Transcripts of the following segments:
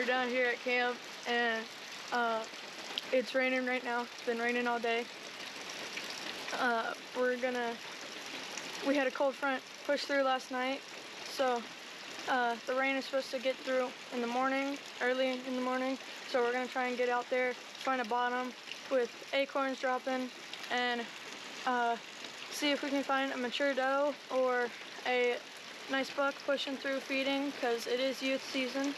We're down here at camp, and it's raining right now. It's been raining all day. We had a cold front push through last night, so the rain is supposed to get through in the morning, early in the morning. So we're gonna try and get out there, find a bottom with acorns dropping, and see if we can find a mature doe or a nice buck pushing through feeding, because it is youth season.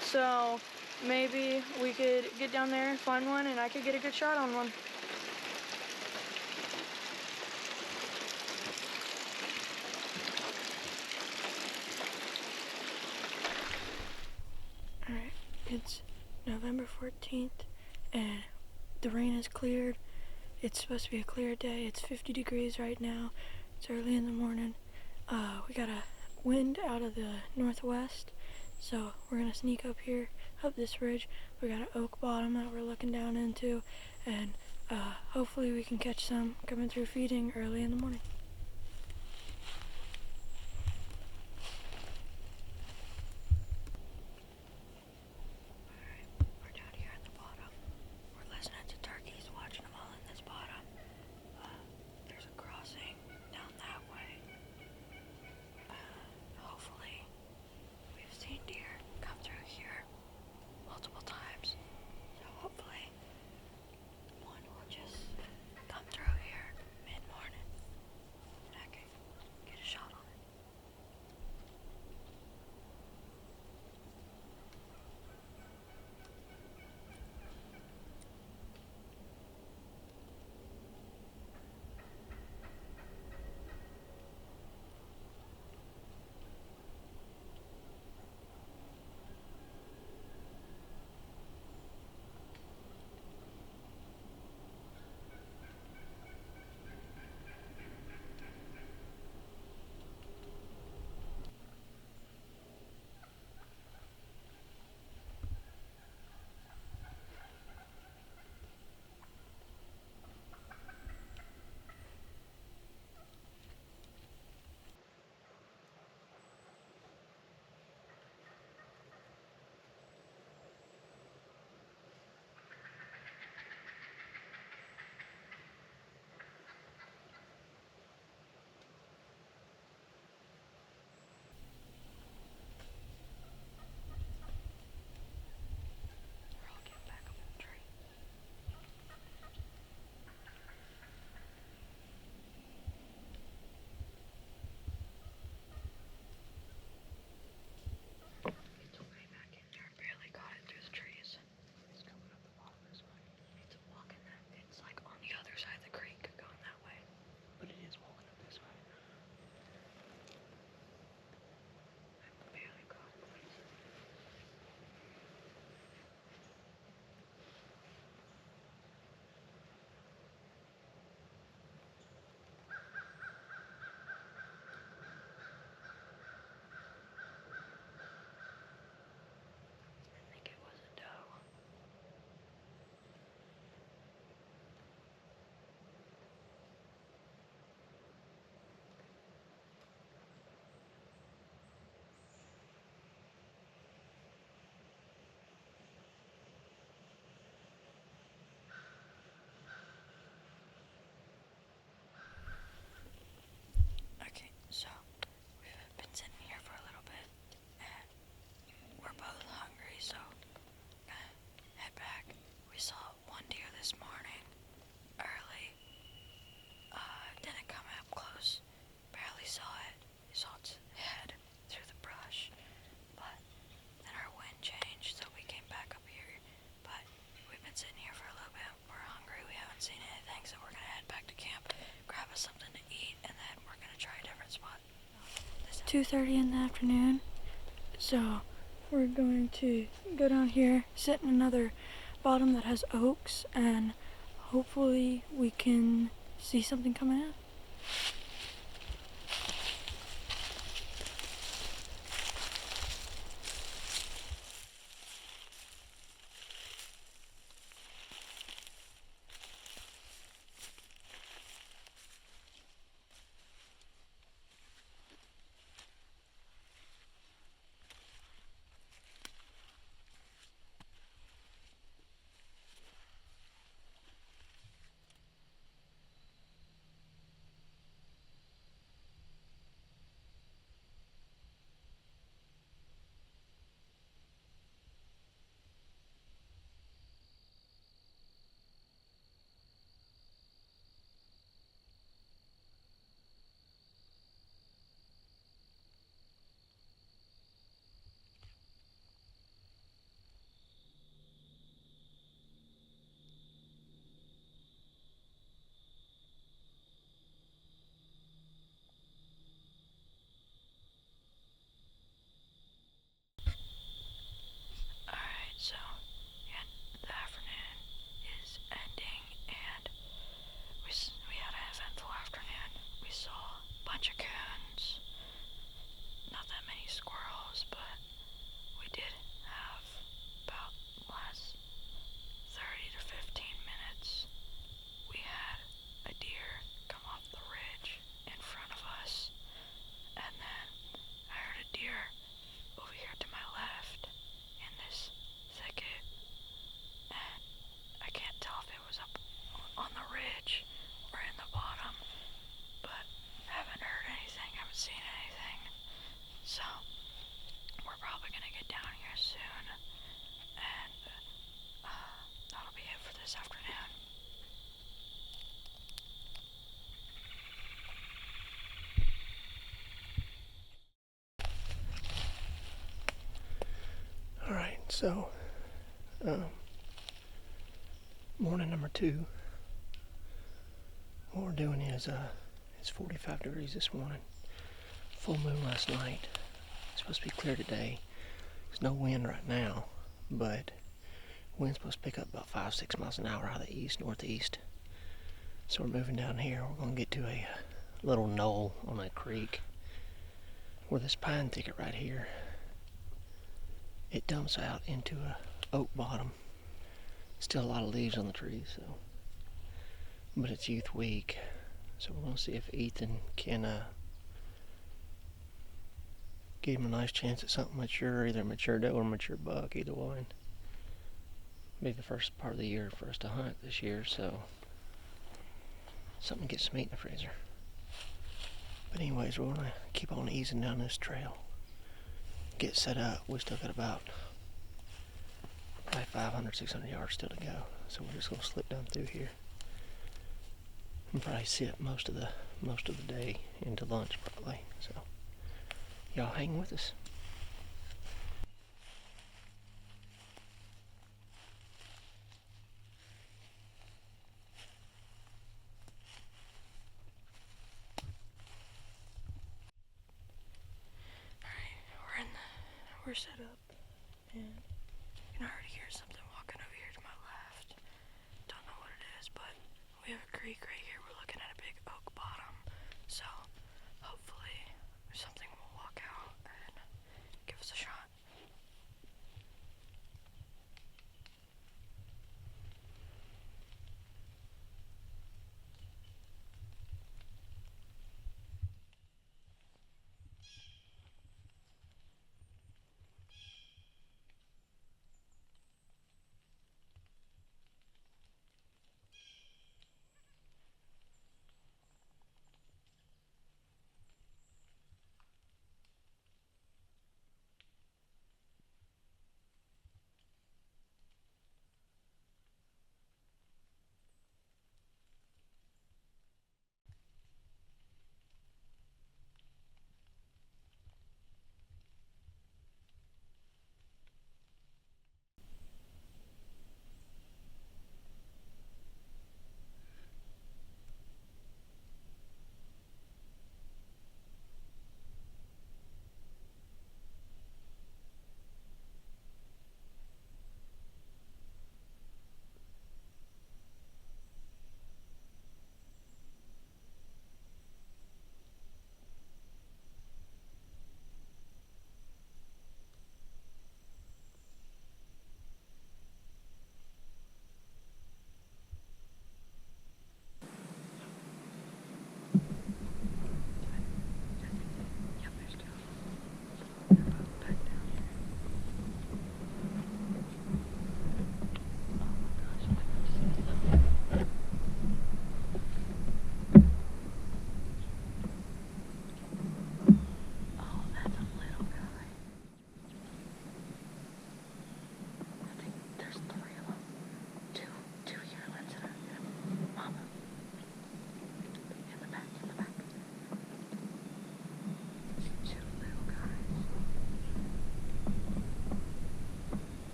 So maybe we could get down there and find one, and I could get a good shot on one. Alright, it's November 14th, and the rain has cleared. It's supposed to be a clear day. It's 50 degrees right now. It's early in the morning. We got a wind out of the northwest, so we're gonna sneak up here, up this ridge. We got an oak bottom that we're looking down into, and hopefully we can catch some coming through feeding early in the morning. Alright, we're down here at the bottom. We're listening to turkeys, watching them all in this bottom. There's a crossing down that way. Hopefully, we've seen deer come through here multiple times. So hopefully, one will just come through here mid-morning, and I can get a shot on it. I'll get back up in the tree. It's way back in there. Barely got it through the trees. It's coming up the bottom this way. It's walking that. It's like on the other side of the creek, going that way. But it is walking up this way. I barely got it. I think it was a doe. Okay, so we've been sitting here for a little bit, and we're both hungry, so gonna head back. We saw one deer this morning, early. Didn't come up close, barely saw it. Saw its head through the brush, but then our wind changed, so we came back up here. But we've been sitting here for a little bit. We're hungry. We haven't seen anything, so we're gonna head back to camp, grab us something to eat, and then we're gonna try a different spot. It's 2:30 in the afternoon, so we're going to go down here, sit in another bottom that has oaks, and hopefully we can see something coming in. this afternoon. Alright, so, morning number 2. What we're doing is, it's 45 degrees this morning. Full moon last night. It's supposed to be clear today. There's no wind right now, but wind's supposed to pick up about 5-6 miles an hour out of the east, northeast. So we're moving down here. We're going to get to a little knoll on a creek where this pine thicket right here, it dumps out into a oak bottom. Still a lot of leaves on the trees, so, but it's youth week, so we're going to see if Ethan can give him a nice chance at something mature, either a mature doe or a mature buck, either one. Be the first part of the year for us to hunt this year, so something to get some meat in the freezer. But anyways, we're going to keep on easing down this trail, get set up. We still got about probably 500-600 yards still to go, so we're just going to slip down through here and probably sit most of the day into lunch probably. So y'all hang with us. Alright, we're set up, and you can already hear something walking over here to my left. Don't know what it is, but we have a creek right here. We're looking at a big oak bottom, so hopefully something will walk out and give us a shot.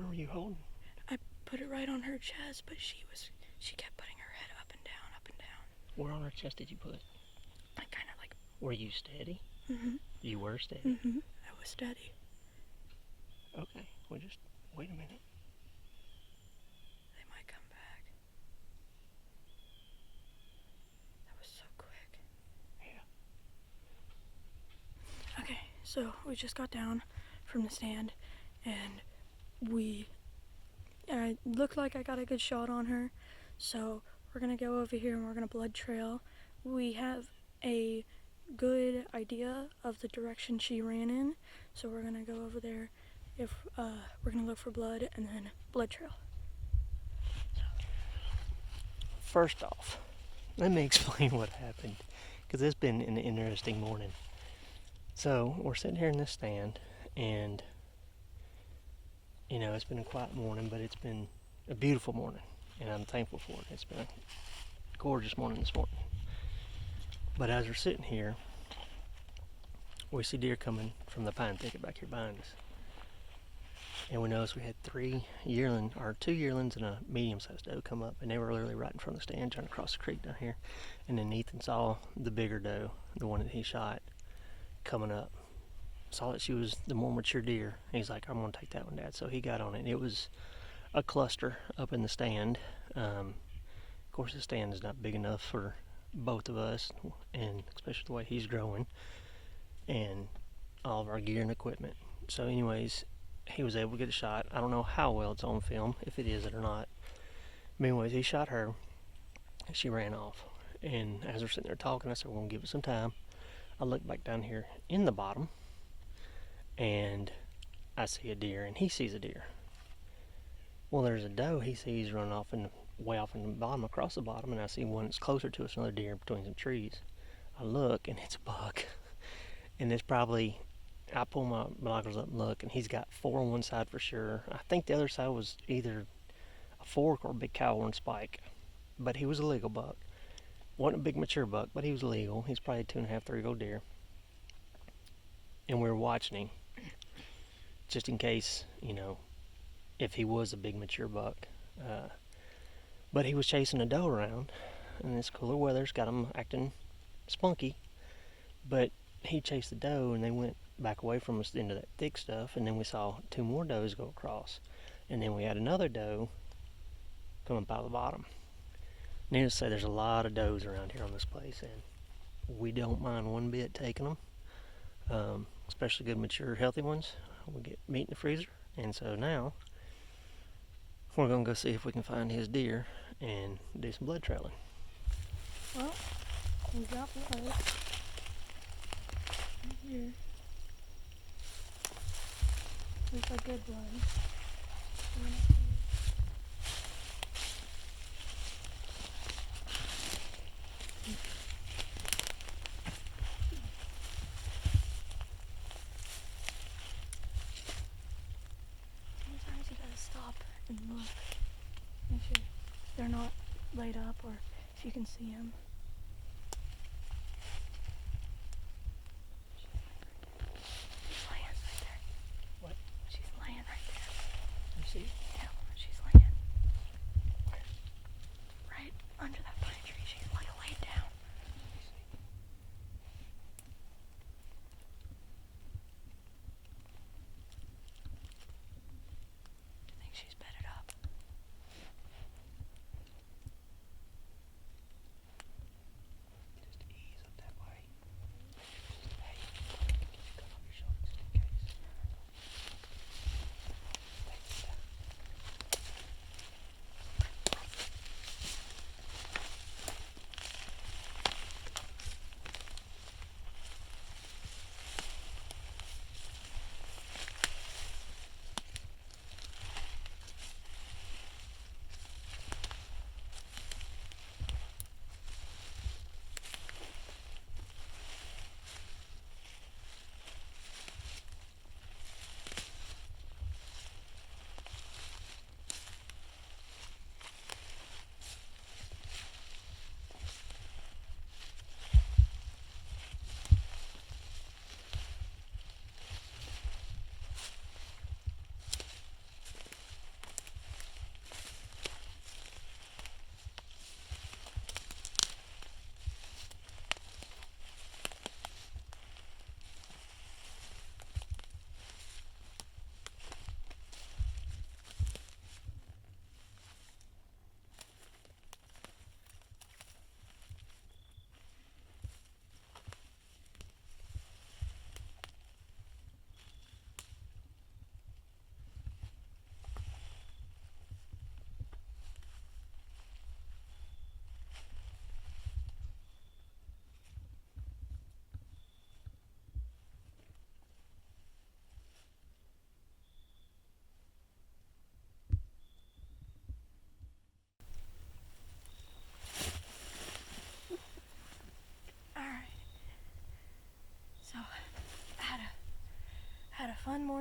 Where were you holding? I put it right on her chest, but she kept putting her head up and down, up and down. Where on her chest did you put? I kind of like. Were you steady? Mhm. You were steady. Mhm. I was steady. Okay. Well, just wait a minute. They might come back. That was so quick. Yeah. Okay, so we just got down from the stand, and I looked like I got a good shot on her, so we're gonna go over here and we're gonna blood trail. We have a good idea of the direction she ran in, so we're gonna go over there. If we're gonna look for blood and then blood trail. First off, let me explain what happened, because it's been an interesting morning. So we're sitting here in this stand, and you know, it's been a quiet morning, but it's been a beautiful morning, and I'm thankful for it. It's been a gorgeous morning this morning. But as we're sitting here, we see deer coming from the pine thicket back here behind us. And we noticed we had two yearlings and a medium-sized doe come up, and they were literally right in front of the stand trying to cross the creek down here. And then Ethan saw the bigger doe, the one that he shot, coming up. Saw that she was the more mature deer. He's like, I'm going to take that one, Dad. So he got on it. It was a cluster up in the stand. Of course, the stand is not big enough for both of us, and especially the way he's growing, and all of our gear and equipment. So anyways, he was able to get a shot. I don't know how well it's on film, if it is it or not. But anyways, he shot her, and she ran off. And as we're sitting there talking, I said, we're going to give it some time. I look back down here in the bottom, and I see a deer, and he sees a deer. Well, there's a doe he sees running off way off in the bottom, across the bottom, and I see one that's closer to us, another deer between some trees. I look, and it's a buck. And it's probably, I pull my binoculars up and look, and he's got 4 on one side for sure. I think the other side was either a fork or a big cow horn spike. But he was a legal buck. Wasn't a big mature buck, but he was legal. He's probably 2.5, 3-year-old deer. And we were watching him, just in case, you know, if he was a big mature buck. But he was chasing a doe around, and this cooler weather's got him acting spunky. But he chased the doe, and they went back away from us into that thick stuff, and then we saw 2 more does go across. And then we had another doe come up out of the bottom. Needless to say, there's a lot of does around here on this place, and we don't mind one bit taking them, especially good, mature, healthy ones. We get meat in the freezer, and so now we're going to go see if we can find his deer and do some blood trailing. Well, we got blood right here. Looks like good blood. Sometimes you gotta stop and look. Make sure they're not laid up, or if you can see them. She's laying right there. What? She's laying right there. You see? Yeah, she's laying. Right under that pine tree. She's like laid down. I think she's bedded up.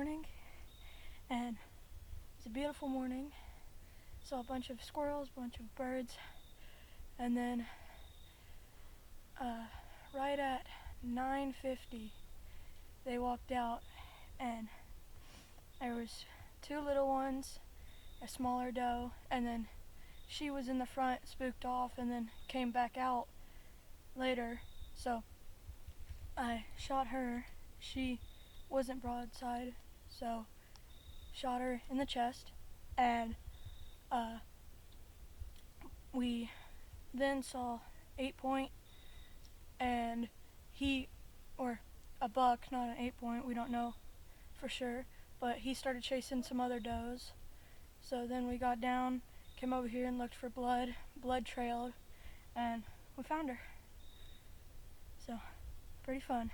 morning, and it's a beautiful morning. Saw a bunch of squirrels, a bunch of birds, and then right at 9:50 they walked out, and there was two little ones, a smaller doe, and then she was in the front, spooked off, and then came back out later. So I shot her. She wasn't broadside, so shot her in the chest, and we then saw 8-point, and or a buck, not an 8-point, we don't know for sure, but he started chasing some other does. So then we got down, came over here and looked for blood. Blood trailed, and we found her. So, pretty fun.